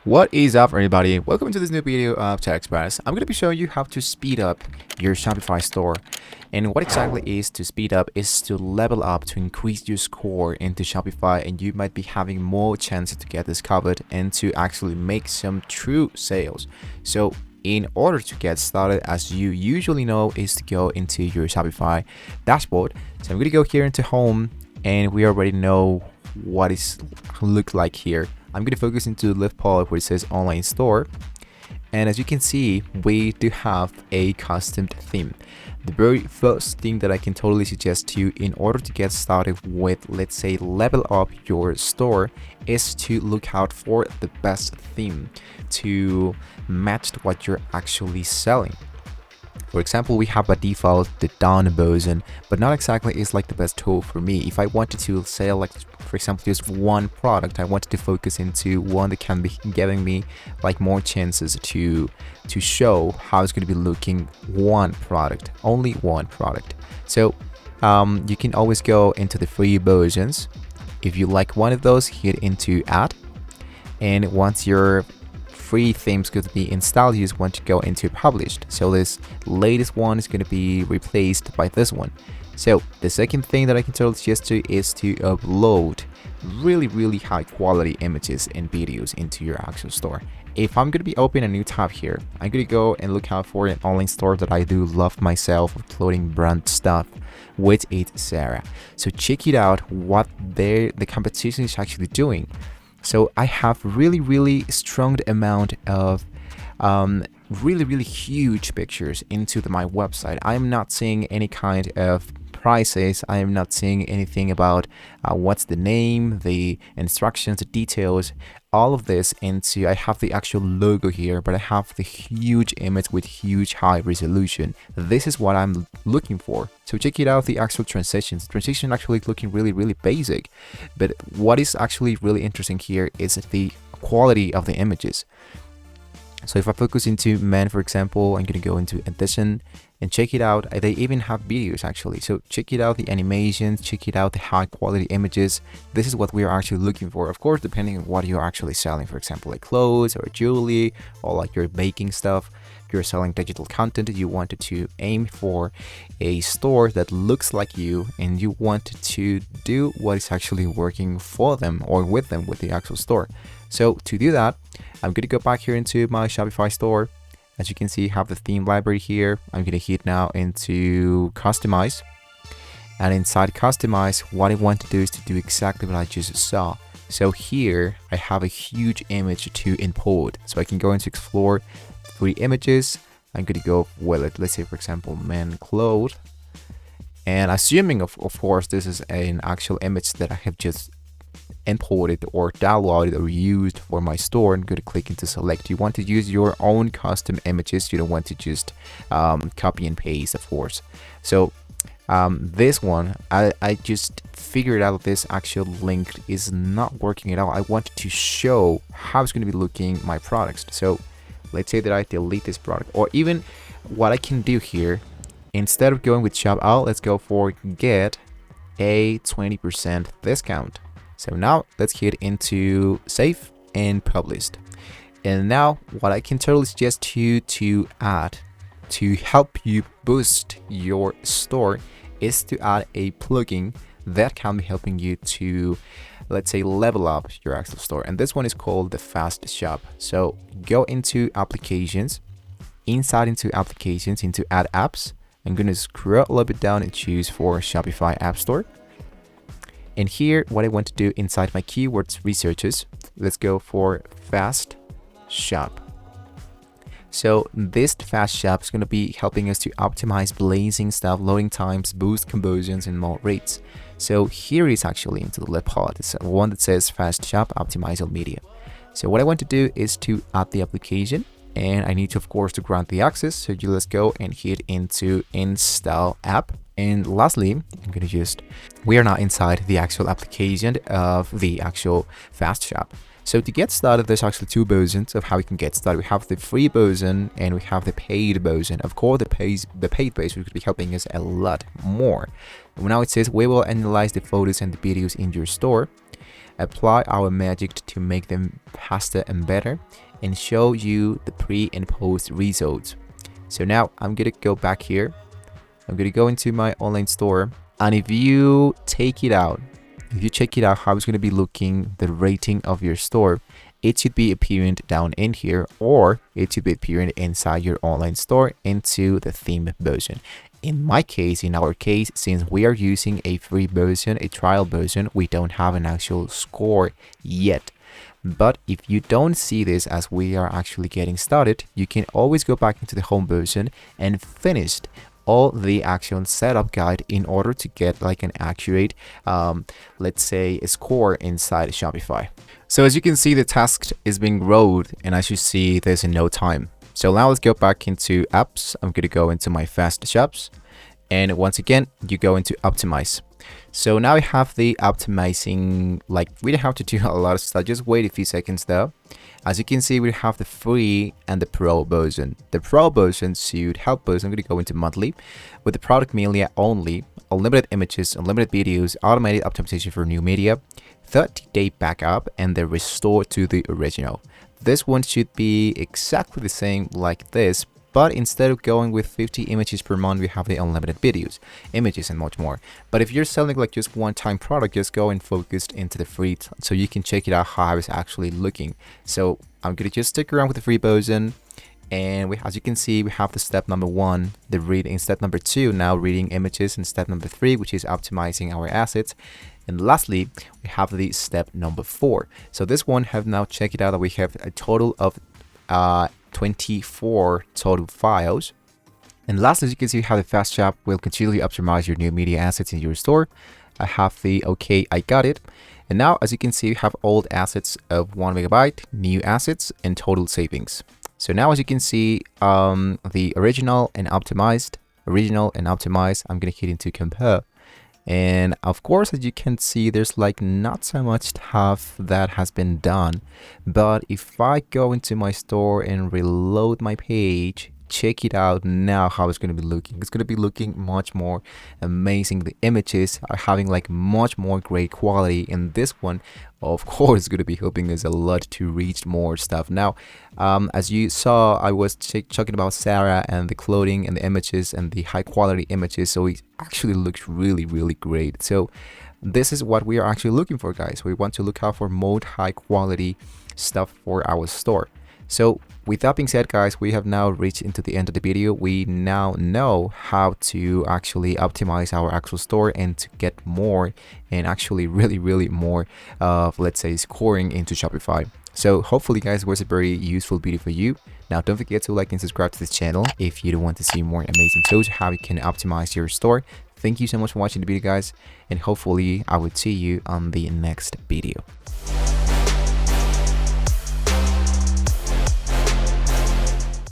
What is up, everybody? Welcome to this new video of Tech Express. I'm going to be showing you how to speed up your Shopify store. And what exactly is to speed up is to level up, to increase your score into Shopify, and you might be having more chances to get discovered and to actually make some true sales. So in order to get started, as you usually know, is to go into your Shopify dashboard. So I'm going to go here into home, and we already know what it looks like here. I'm going to focus into the left part where it says online store, and as you can see, we do have a custom theme. The very first thing that I can totally suggest to you in order to get started with, let's say, level up your store, is to look out for the best theme to match what you're actually selling. For example, we have by default the Dawn boson, but not exactly is like the best tool for me. If I wanted to sell, like, for example, just one product, I wanted to focus into one that can be giving me like more chances to show how it's going to be looking one product, only one product. So you can always go into the free versions. If you like one of those, hit into add, and once your free themes going to be installed, you just want to go into published. So this latest one is going to be replaced by this one. So the second thing that I can totally suggest to is to upload really high quality images and videos into your actual store. If I'm going to be opening a new tab here, I'm going to go and look out for an online store that I do love myself of clothing brand stuff, which is Sarah. So check it out what the competition is actually doing. So I have really strong amount of really huge pictures into my website. I'm not seeing any kind of prices. I am not seeing anything about what's the name, the instructions, the details, all of this into. I have the actual logo here, but I have the huge image with huge high resolution. This is what I'm looking for. So check it out, the actual transitions. Transition actually looking really basic, but what is actually really interesting here is the quality of the images. So if I focus into men, for example, I'm going to go into edition and check it out. They even have videos actually. So check it out, the animations, check it out, the high quality images. This is what we are actually looking for. Of course, depending on what you're actually selling, for example, like clothes or jewelry or like your baking stuff. If you're selling digital content, you wanted to aim for a store that looks like you, and you want to do what is actually working for them or with them with the actual store. So to do that, I'm going to go back here into my Shopify store. As you can see, I have the theme library here. I'm going to hit now into customize. And inside customize, what I want to do is to do exactly what I just saw. So here I have a huge image to import. So I can go into explore free images. I'm going to go with, let's say, for example, men clothes. And assuming, of course, this is an actual image that I have just imported or downloaded or used for my store, I'm going to click into select. You want to use your own custom images. You don't want to just copy and paste, of course. So this one, I just figured out this actual link is not working at all. I wanted to show how it's going to be looking my products. So let's say that I delete this product, or even what I can do here, instead of going with shop out, let's go for get a 20% discount. So now let's hit into save and published. And now what I can totally suggest you to add to help you boost your store is to add a plugin that can be helping you to, let's say, level up your actual store. And this one is called the Fast Shop. So go into applications, inside into applications, into add apps. I'm going to scroll a little bit down and choose for Shopify App Store. And here, what I want to do inside my keywords researches, let's go for Fast Shop. So this Fast Shop is going to be helping us to optimize blazing stuff, loading times, boost conversions, and more rates. So here is actually into the left part. It's one that says Fast Shop, optimize all media. So what I want to do is to add the application, and I need to, of course, to grant the access. So let's go and hit into install app. And lastly, I'm going to we are now inside the actual application of the actual Fast Shop. So to get started, there's actually two versions of how we can get started. We have the free version and we have the paid version. Of course, the paid version could be helping us a lot more. Now it says we will analyze the photos and the videos in your store. apply our magic to make them faster and better, and show you the pre and post results. So now I'm gonna go back here. I'm gonna go into my online store, and if you check it out how it's gonna be looking, the rating of your store, it should be appearing down in here, or it should be appearing inside your online store into the theme version. In our case, since we are using a free version, a trial version, we don't have an actual score yet. But if you don't see this as we are actually getting started, you can always go back into the home version and finish all the actual setup guide in order to get like an accurate, let's say, a score inside Shopify. So as you can see, the task is being rolled, and as you see, there's no time. So now let's go back into apps. I'm going to go into my fast shops, and once again, you go into optimize. So now we have the optimizing, like we don't have to do a lot of stuff, just wait a few seconds though. As you can see, we have the free and the pro version. The pro version should help us. I'm going to go into monthly with the product media only, unlimited images, unlimited videos, automated optimization for new media, 30-day backup, and the restore to the original. This one should be exactly the same like this, but instead of going with 50 images per month, we have the unlimited videos, images, and much more. But if you're selling like just one-time product, just go and focus into the free so you can check it out how it's actually looking. So I'm gonna just stick around with the free version, and as you can see, we have the step number 1, the reading, step number 2, now reading images, and step number 3, which is optimizing our assets. And lastly, we have the step number 4. So this one have now checked it out that we have a total of 24 total files. And lastly, as you can see, how the fast shop will continually optimize your new media assets in your store. I have the okay, I got it. And now, as you can see, we have old assets of 1 megabyte, new assets, and total savings. So now, as you can see, the original and optimized, I'm gonna hit into compare. And of course, as you can see, there's like not so much stuff that has been done. But if I go into my store and reload my page, check it out now how it's going to be looking. It's going to be looking much more amazing. The images are having like much more great quality, and this one of course is going to be helping us a lot to reach more stuff. Now as you saw, I was talking about Sarah and the clothing and the images and the high quality images, so it actually looks really great. So this is what we are actually looking for, guys. We want to look out for more high quality stuff for our store. So with that being said, guys, we have now reached into the end of the video. We now know how to actually optimize our actual store and to get more and actually really more of, let's say, scoring into Shopify. So hopefully, guys, it was a very useful video for you. Now, don't forget to like and subscribe to this channel if you don't want to see more amazing tools how you can optimize your store. Thank you so much for watching the video, guys, and hopefully I will see you on the next video.